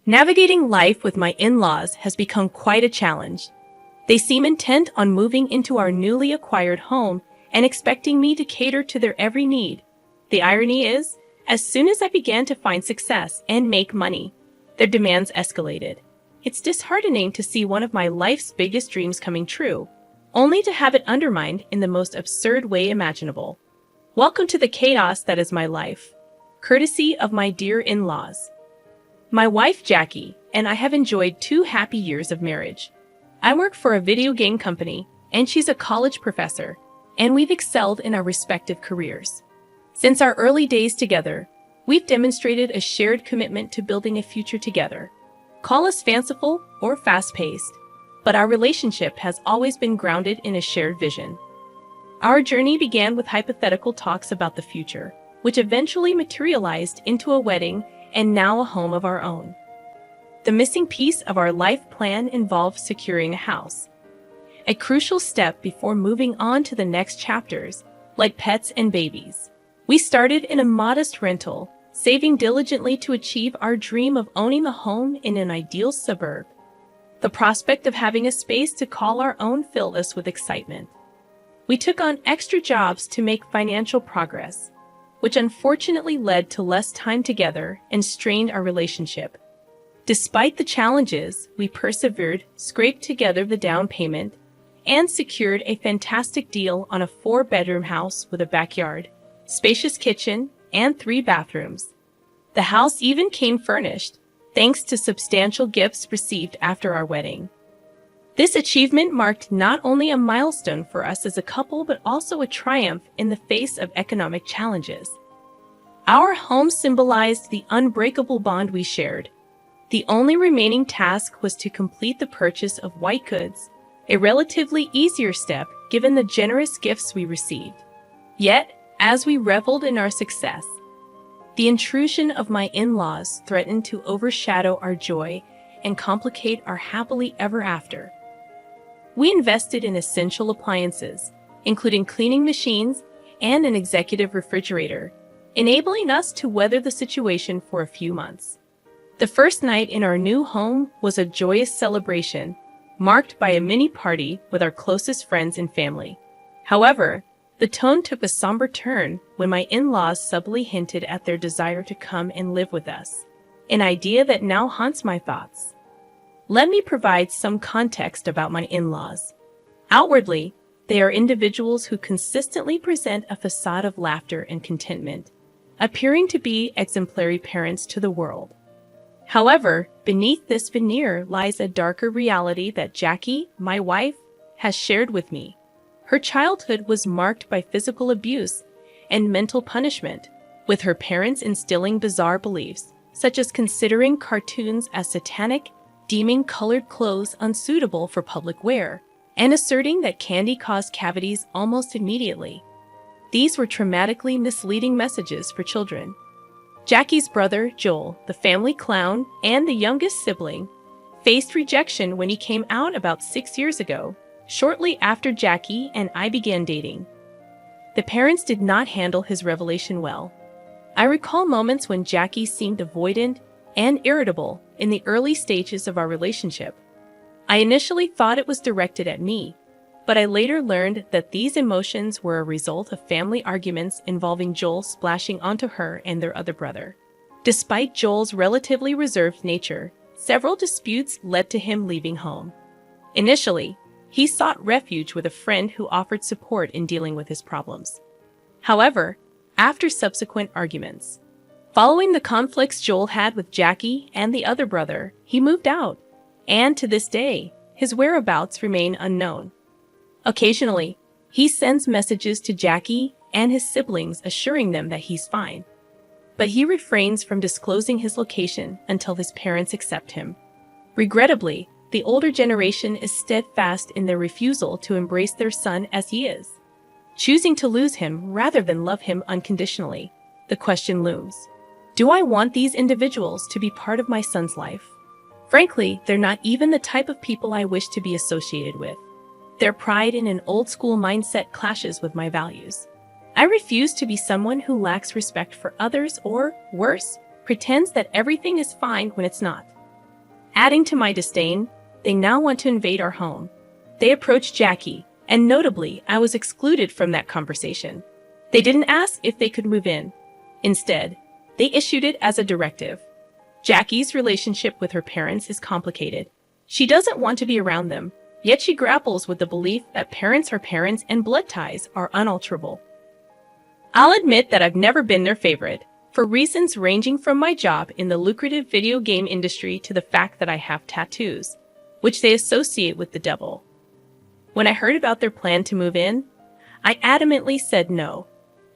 Navigating life with my in-laws has become quite a challenge. They seem intent on moving into our newly acquired home and expecting me to cater to their every need. The irony is, as soon as I began to find success and make money, their demands escalated. It's disheartening to see one of my life's biggest dreams coming true, only to have it undermined in the most absurd way imaginable. Welcome to the chaos that is my life, courtesy of my dear in-laws. My wife Jackie and I have enjoyed 2 happy years of marriage. I work for a video game company, and she's a college professor, and we've excelled in our respective careers. Since our early days together, we've demonstrated a shared commitment to building a future together. Call us fanciful or fast-paced, but our relationship has always been grounded in a shared vision. Our journey began with hypothetical talks about the future, which eventually materialized into a wedding and now a home of our own. The missing piece of our life plan involved securing a house, a crucial step before moving on to the next chapters, like pets and babies. We started in a modest rental, saving diligently to achieve our dream of owning a home in an ideal suburb. The prospect of having a space to call our own filled us with excitement. We took on extra jobs to make financial progress, which unfortunately led to less time together and strained our relationship. Despite the challenges, we persevered, scraped together the down payment, and secured a fantastic deal on a 4-bedroom house with a backyard, spacious kitchen, and 3 bathrooms. The house even came furnished, thanks to substantial gifts received after our wedding. This achievement marked not only a milestone for us as a couple, but also a triumph in the face of economic challenges. Our home symbolized the unbreakable bond we shared. The only remaining task was to complete the purchase of white goods, a relatively easier step given the generous gifts we received. Yet, as we reveled in our success, the intrusion of my in-laws threatened to overshadow our joy and complicate our happily ever after. We invested in essential appliances, including cleaning machines and an executive refrigerator, enabling us to weather the situation for a few months. The first night in our new home was a joyous celebration, marked by a mini party with our closest friends and family. However, the tone took a somber turn when my in-laws subtly hinted at their desire to come and live with us, an idea that now haunts my thoughts. Let me provide some context about my in-laws. Outwardly, they are individuals who consistently present a facade of laughter and contentment, appearing to be exemplary parents to the world. However, beneath this veneer lies a darker reality that Jackie, my wife, has shared with me. Her childhood was marked by physical abuse and mental punishment, with her parents instilling bizarre beliefs, such as considering cartoons as satanic, deeming colored clothes unsuitable for public wear, and asserting that candy caused cavities almost immediately. These were traumatically misleading messages for children. Jackie's brother, Joel, the family clown and the youngest sibling, faced rejection when he came out about 6 years ago, shortly after Jackie and I began dating. The parents did not handle his revelation well. I recall moments when Jackie seemed avoidant and irritable in the early stages of our relationship. I initially thought it was directed at me, but I later learned that these emotions were a result of family arguments involving Joel splashing onto her and their other brother. Despite Joel's relatively reserved nature, several disputes led to him leaving home. Initially, he sought refuge with a friend who offered support in dealing with his problems. However, after subsequent arguments, following the conflicts Joel had with Jackie and the other brother, he moved out, and to this day, his whereabouts remain unknown. Occasionally, he sends messages to Jackie and his siblings assuring them that he's fine, but he refrains from disclosing his location until his parents accept him. Regrettably, the older generation is steadfast in their refusal to embrace their son as he is, choosing to lose him rather than love him unconditionally. The question looms: do I want these individuals to be part of my son's life? Frankly, they're not even the type of people I wish to be associated with. Their pride in an old-school mindset clashes with my values. I refuse to be someone who lacks respect for others or, worse, pretends that everything is fine when it's not. Adding to my disdain, they now want to invade our home. They approached Jackie, and notably, I was excluded from that conversation. They didn't ask if they could move in. Instead, they issued it as a directive. Jackie's relationship with her parents is complicated. She doesn't want to be around them, yet she grapples with the belief that parents are parents and blood ties are unalterable. I'll admit that I've never been their favorite, for reasons ranging from my job in the lucrative video game industry to the fact that I have tattoos, which they associate with the devil. When I heard about their plan to move in, I adamantly said no.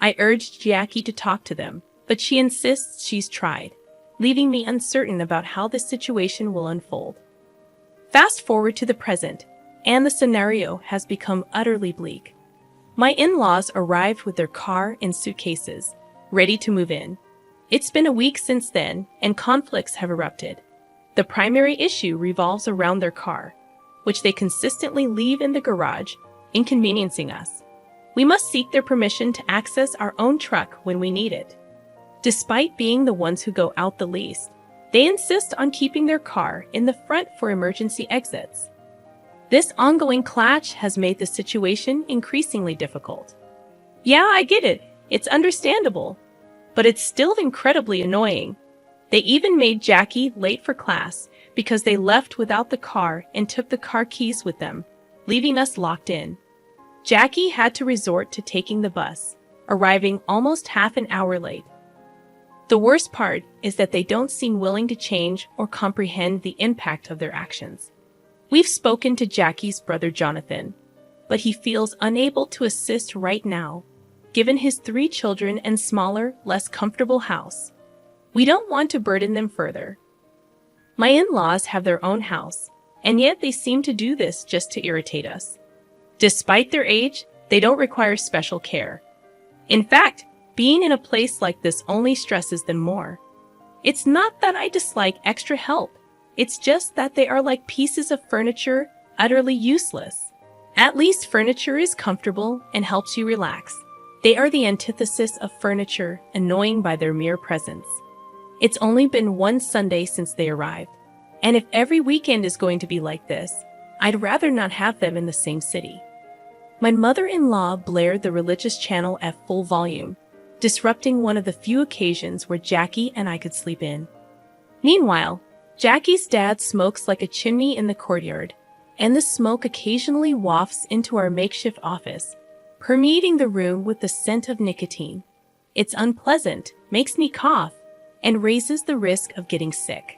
I urged Jackie to talk to them, but she insists she's tried, leaving me uncertain about how this situation will unfold. Fast forward to the present, and the scenario has become utterly bleak. My in-laws arrived with their car and suitcases, ready to move in. It's been a week since then, and conflicts have erupted. The primary issue revolves around their car, which they consistently leave in the garage, inconveniencing us. We must seek their permission to access our own truck when we need it. Despite being the ones who go out the least, they insist on keeping their car in the front for emergency exits. This ongoing clash has made the situation increasingly difficult. Yeah, I get it. It's understandable. But it's still incredibly annoying. They even made Jackie late for class because they left without the car and took the car keys with them, leaving us locked in. Jackie had to resort to taking the bus, arriving almost half an hour late. The worst part is that they don't seem willing to change or comprehend the impact of their actions. We've spoken to Jackie's brother Jonathan, but he feels unable to assist right now, given his 3 children and smaller, less comfortable house. We don't want to burden them further. My in-laws have their own house, and yet they seem to do this just to irritate us. Despite their age, they don't require special care. In fact, being in a place like this only stresses them more. It's not that I dislike extra help. It's just that they are like pieces of furniture, utterly useless. At least furniture is comfortable and helps you relax. They are the antithesis of furniture, annoying by their mere presence. It's only been one Sunday since they arrived, and if every weekend is going to be like this, I'd rather not have them in the same city. My mother-in-law blared the religious channel at full volume, disrupting one of the few occasions where Jackie and I could sleep in. Meanwhile, Jackie's dad smokes like a chimney in the courtyard, and the smoke occasionally wafts into our makeshift office, permeating the room with the scent of nicotine. It's unpleasant, makes me cough, and raises the risk of getting sick.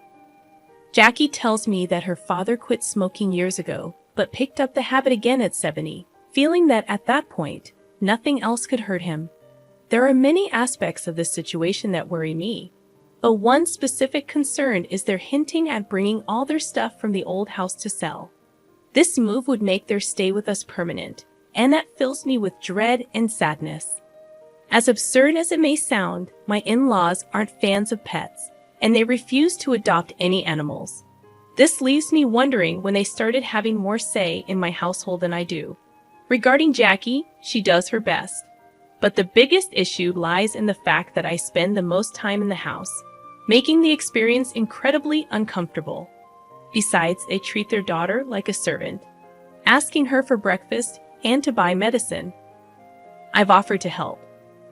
Jackie tells me that her father quit smoking years ago, but picked up the habit again at 70, feeling that at that point, nothing else could hurt him. There are many aspects of this situation that worry me, but one specific concern is their hinting at bringing all their stuff from the old house to sell. This move would make their stay with us permanent, and that fills me with dread and sadness. As absurd as it may sound, my in-laws aren't fans of pets, and they refuse to adopt any animals. This leaves me wondering when they started having more say in my household than I do. Regarding Jackie, she does her best. But the biggest issue lies in the fact that I spend the most time in the house, making the experience incredibly uncomfortable. Besides, they treat their daughter like a servant, asking her for breakfast and to buy medicine. I've offered to help,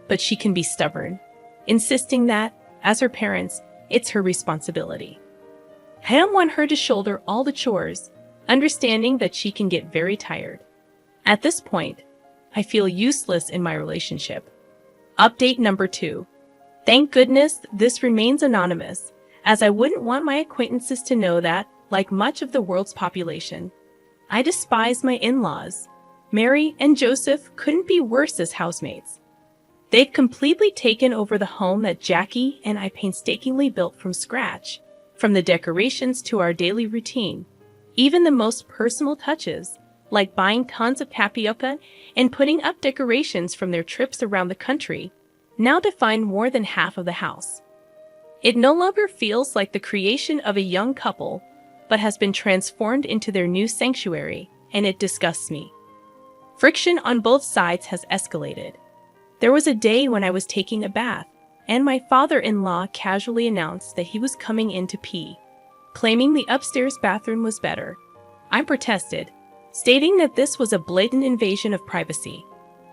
but she can be stubborn, insisting that, as her parents, it's her responsibility. I don't want her to shoulder all the chores, understanding that she can get very tired. At this point, I feel useless in my relationship. Update number 2. Thank goodness this remains anonymous, as I wouldn't want my acquaintances to know that, like much of the world's population, I despise my in-laws. Mary and Joseph couldn't be worse as housemates. They've completely taken over the home that Jackie and I painstakingly built from scratch, from the decorations to our daily routine, even the most personal touches, like buying tons of tapioca and putting up decorations from their trips around the country, now define more than half of the house. It no longer feels like the creation of a young couple, but has been transformed into their new sanctuary, and it disgusts me. Friction on both sides has escalated. There was a day when I was taking a bath, and my father-in-law casually announced that he was coming in to pee. claiming the upstairs bathroom was better. I protested, stating that this was a blatant invasion of privacy.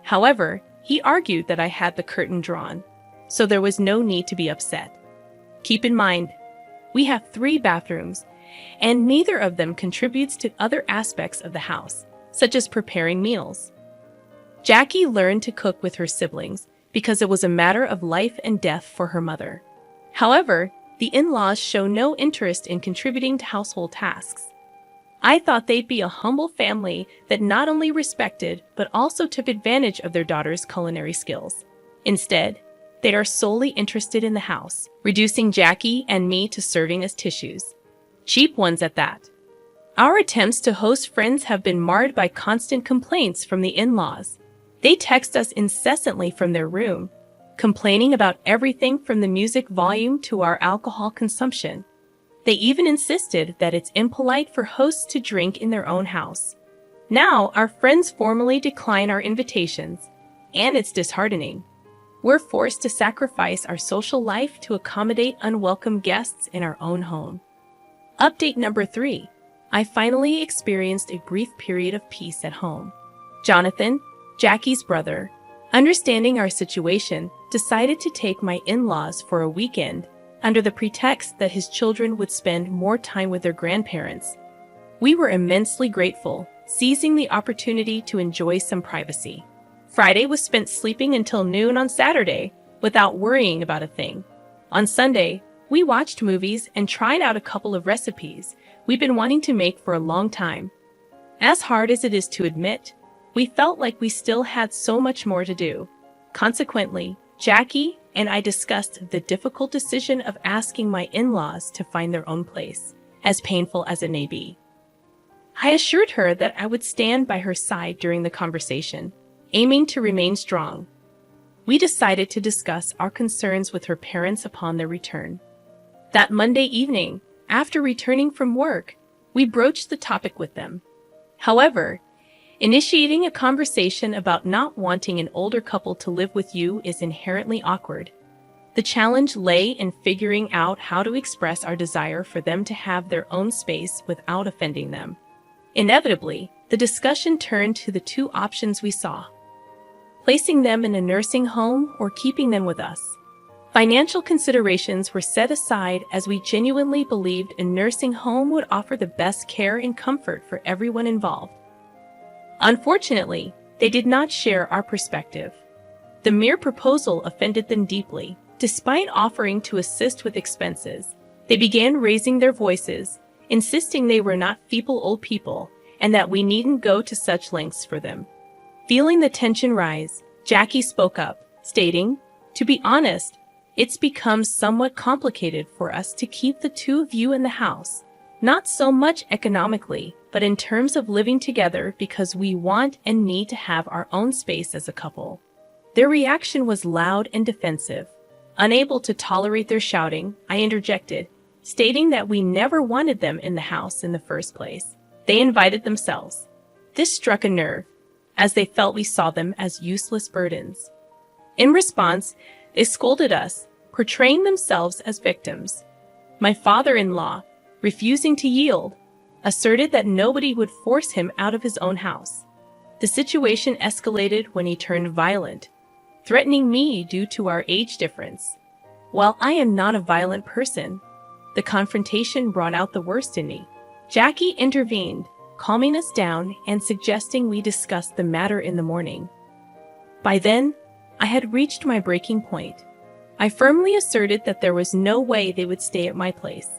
However, he argued that I had the curtain drawn, so there was no need to be upset. Keep in mind, we have 3 bathrooms, and neither of them contributes to other aspects of the house, such as preparing meals. Jackie learned to cook with her siblings because it was a matter of life and death for her mother. However, the in-laws show no interest in contributing to household tasks. I thought they'd be a humble family that not only respected but also took advantage of their daughter's culinary skills. Instead, they are solely interested in the house, reducing Jackie and me to serving as tissues. Cheap ones at that. Our attempts to host friends have been marred by constant complaints from the in-laws. They text us incessantly from their room, complaining about everything from the music volume to our alcohol consumption. They even insisted that it's impolite for hosts to drink in their own house. Now, our friends formally decline our invitations, and it's disheartening. We're forced to sacrifice our social life to accommodate unwelcome guests in our own home. Update number 3. I finally experienced a brief period of peace at home. Jonathan, Jackie's brother, understanding our situation, decided to take my in-laws for a weekend under the pretext that his children would spend more time with their grandparents. We were immensely grateful, seizing the opportunity to enjoy some privacy. Friday was spent sleeping until noon on Saturday without worrying about a thing. On Sunday, we watched movies and tried out a couple of recipes we've been wanting to make for a long time. As hard as it is to admit, we felt like we still had so much more to do. Consequently, Jackie and I discussed the difficult decision of asking my in-laws to find their own place, as painful as it may be. I assured her that I would stand by her side during the conversation, aiming to remain strong. We decided to discuss our concerns with her parents upon their return. That Monday evening, after returning from work, we broached the topic with them. However, initiating a conversation about not wanting an older couple to live with you is inherently awkward. The challenge lay in figuring out how to express our desire for them to have their own space without offending them. Inevitably, the discussion turned to the 2 options we saw: placing them in a nursing home or keeping them with us. Financial considerations were set aside as we genuinely believed a nursing home would offer the best care and comfort for everyone involved. Unfortunately, they did not share our perspective. The mere proposal offended them deeply. Despite offering to assist with expenses, they began raising their voices, insisting they were not feeble old people and that we needn't go to such lengths for them. Feeling the tension rise, Jackie spoke up, stating, "To be honest, it's become somewhat complicated for us to keep the 2 of you in the house, not so much economically, but in terms of living together because we want and need to have our own space as a couple." Their reaction was loud and defensive. Unable to tolerate their shouting, I interjected, stating that we never wanted them in the house in the first place. They invited themselves. This struck a nerve, as they felt we saw them as useless burdens. In response, they scolded us, portraying themselves as victims. My father-in-law, refusing to yield, asserted that nobody would force him out of his own house. The situation escalated when he turned violent, threatening me due to our age difference. While I am not a violent person, the confrontation brought out the worst in me. Jackie intervened, calming us down and suggesting we discuss the matter in the morning. By then, I had reached my breaking point. I firmly asserted that there was no way they would stay at my place.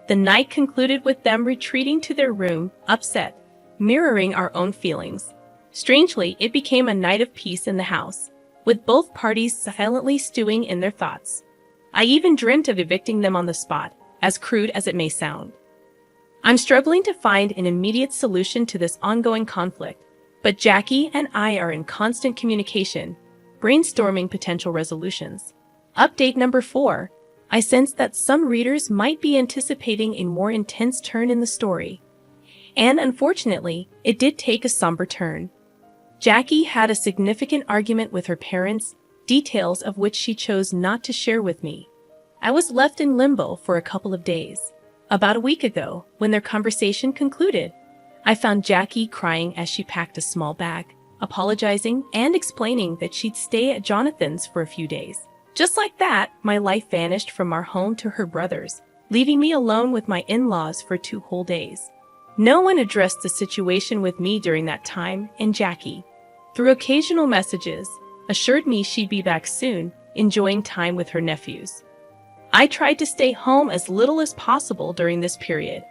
The night concluded with them retreating to their room, upset, mirroring our own feelings. Strangely, it became a night of peace in the house, with both parties silently stewing in their thoughts. I even dreamt of evicting them on the spot, as crude as it may sound. I'm struggling to find an immediate solution to this ongoing conflict, but Jackie and I are in constant communication, brainstorming potential resolutions. Update number 4. I sensed that some readers might be anticipating a more intense turn in the story. And unfortunately, it did take a somber turn. Jackie had a significant argument with her parents, details of which she chose not to share with me. I was left in limbo for a couple of days. About a week ago, when their conversation concluded, I found Jackie crying as she packed a small bag, apologizing and explaining that she'd stay at Jonathan's for a few days. Just like that, my life vanished from our home to her brother's, leaving me alone with my in-laws for 2 whole days. No one addressed the situation with me during that time, and Jackie, through occasional messages, assured me she'd be back soon, enjoying time with her nephews. I tried to stay home as little as possible during this period,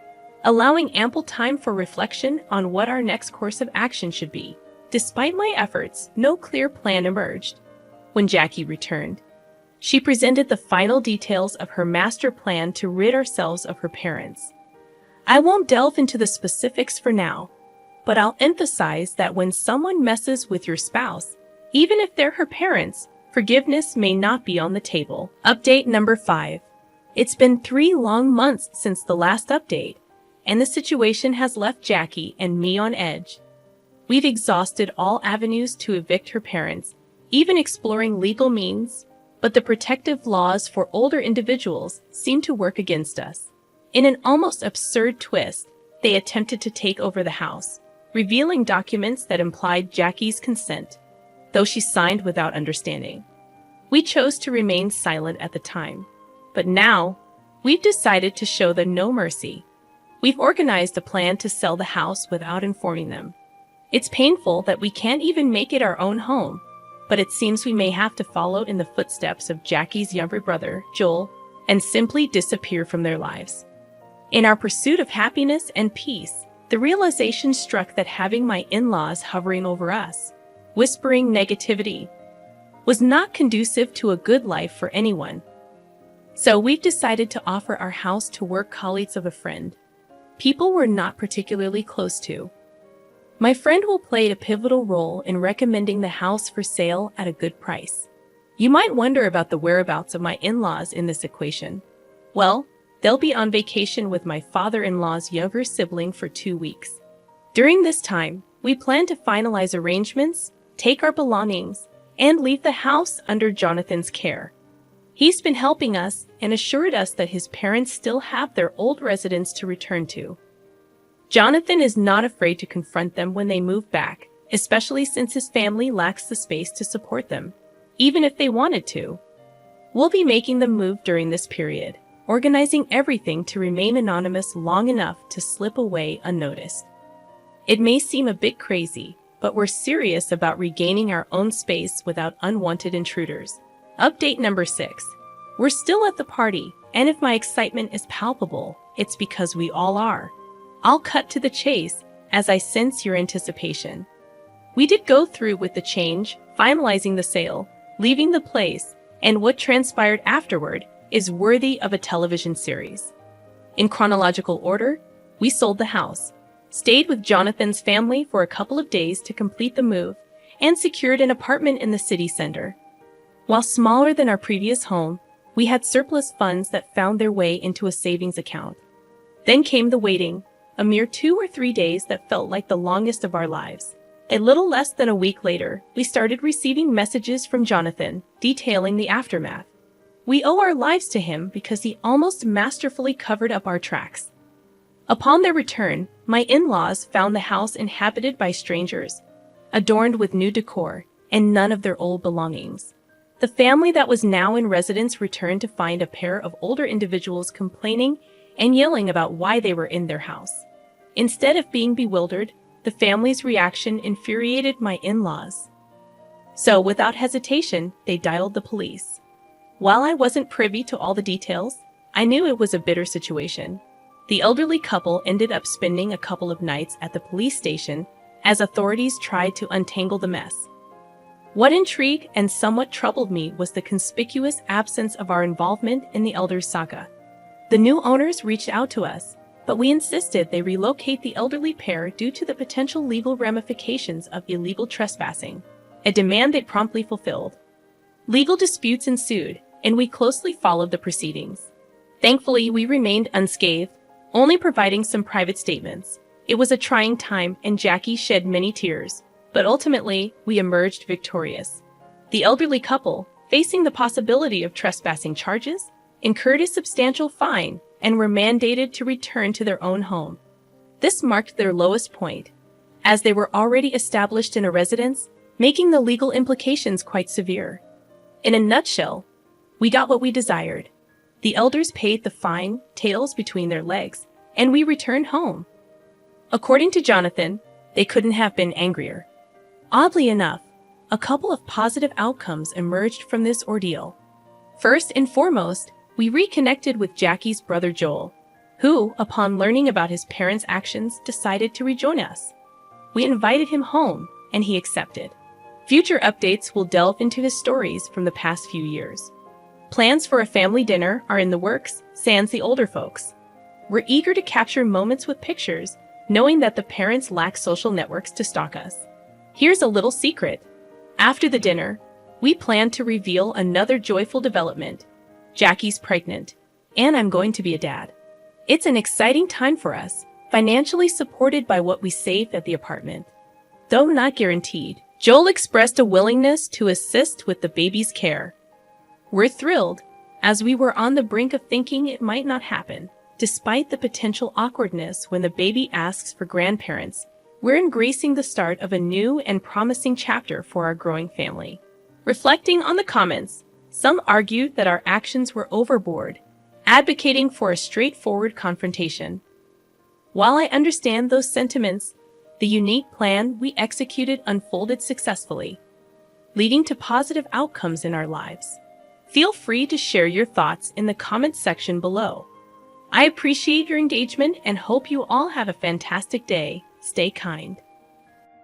allowing ample time for reflection on what our next course of action should be. Despite my efforts, no clear plan emerged. When Jackie returned, she presented the final details of her master plan to rid ourselves of her parents. I won't delve into the specifics for now, but I'll emphasize that when someone messes with your spouse, even if they're her parents, forgiveness may not be on the table. Update number 5. It's been 3 long months since the last update, and the situation has left Jackie and me on edge. We've exhausted all avenues to evict her parents, even exploring legal means, but the protective laws for older individuals seem to work against us. In an almost absurd twist, they attempted to take over the house, revealing documents that implied Jackie's consent, though she signed without understanding. We chose to remain silent at the time, but now, we've decided to show them no mercy. We've organized a plan to sell the house without informing them. It's painful that we can't even make it our own home, but it seems we may have to follow in the footsteps of Jackie's younger brother, Joel, and simply disappear from their lives. In our pursuit of happiness and peace, the realization struck that having my in-laws hovering over us, whispering negativity, was not conducive to a good life for anyone. So we've decided to offer our house to work colleagues of a friend, people we're not particularly close to. My friend will play a pivotal role in recommending the house for sale at a good price. You might wonder about the whereabouts of my in-laws in this equation. Well, they'll be on vacation with my father-in-law's younger sibling for 2 weeks. During this time, we plan to finalize arrangements, take our belongings, and leave the house under Jonathan's care. He's been helping us and assured us that his parents still have their old residence to return to. Jonathan is not afraid to confront them when they move back, especially since his family lacks the space to support them, even if they wanted to. We'll be making them move during this period, organizing everything to remain anonymous long enough to slip away unnoticed. It may seem a bit crazy, but we're serious about regaining our own space without unwanted intruders. Update number 6. We're still at the party, and if my excitement is palpable, it's because we all are. I'll cut to the chase, as I sense your anticipation. We did go through with the change, finalizing the sale, leaving the place, and what transpired afterward is worthy of a television series. In chronological order, we sold the house, stayed with Jonathan's family for a couple of days to complete the move, and secured an apartment in the city center. While smaller than our previous home, we had surplus funds that found their way into a savings account. Then came the waiting, a mere 2 or 3 days that felt like the longest of our lives. A little less than a week later, we started receiving messages from Jonathan, detailing the aftermath. We owe our lives to him because he almost masterfully covered up our tracks. Upon their return, my in-laws found the house inhabited by strangers, adorned with new decor, and none of their old belongings. The family that was now in residence returned to find a pair of older individuals complaining and yelling about why they were in their house. Instead of being bewildered, the family's reaction infuriated my in-laws. So, without hesitation, they dialed the police. While I wasn't privy to all the details, I knew it was a bitter situation. The elderly couple ended up spending a couple of nights at the police station as authorities tried to untangle the mess. What intrigued and somewhat troubled me was the conspicuous absence of our involvement in the elders' saga. The new owners reached out to us, but we insisted they relocate the elderly pair due to the potential legal ramifications of illegal trespassing, a demand they promptly fulfilled. Legal disputes ensued, and we closely followed the proceedings. Thankfully, we remained unscathed, only providing some private statements. It was a trying time, and Jackie shed many tears, but ultimately, we emerged victorious. The elderly couple, facing the possibility of trespassing charges, incurred a substantial fine and were mandated to return to their own home. This marked their lowest point, as they were already established in a residence, making the legal implications quite severe. In a nutshell, we got what we desired. The elders paid the fine, tails between their legs, and we returned home. According to Jonathan, they couldn't have been angrier. Oddly enough, a couple of positive outcomes emerged from this ordeal. First and foremost, we reconnected with Jackie's brother Joel, who, upon learning about his parents' actions, decided to rejoin us. We invited him home, and he accepted. Future updates will delve into his stories from the past few years. Plans for a family dinner are in the works, sans the older folks. We're eager to capture moments with pictures, knowing that the parents lack social networks to stalk us. Here's a little secret. After the dinner, we plan to reveal another joyful development. Jackie's pregnant, and I'm going to be a dad. It's an exciting time for us, financially supported by what we saved at the apartment. Though not guaranteed, Joel expressed a willingness to assist with the baby's care. We're thrilled, as we were on the brink of thinking it might not happen. Despite the potential awkwardness when the baby asks for grandparents, we're embracing the start of a new and promising chapter for our growing family. Reflecting on the comments, some argued that our actions were overboard, advocating for a straightforward confrontation. While I understand those sentiments, the unique plan we executed unfolded successfully, leading to positive outcomes in our lives. Feel free to share your thoughts in the comments section below. I appreciate your engagement and hope you all have a fantastic day. Stay kind.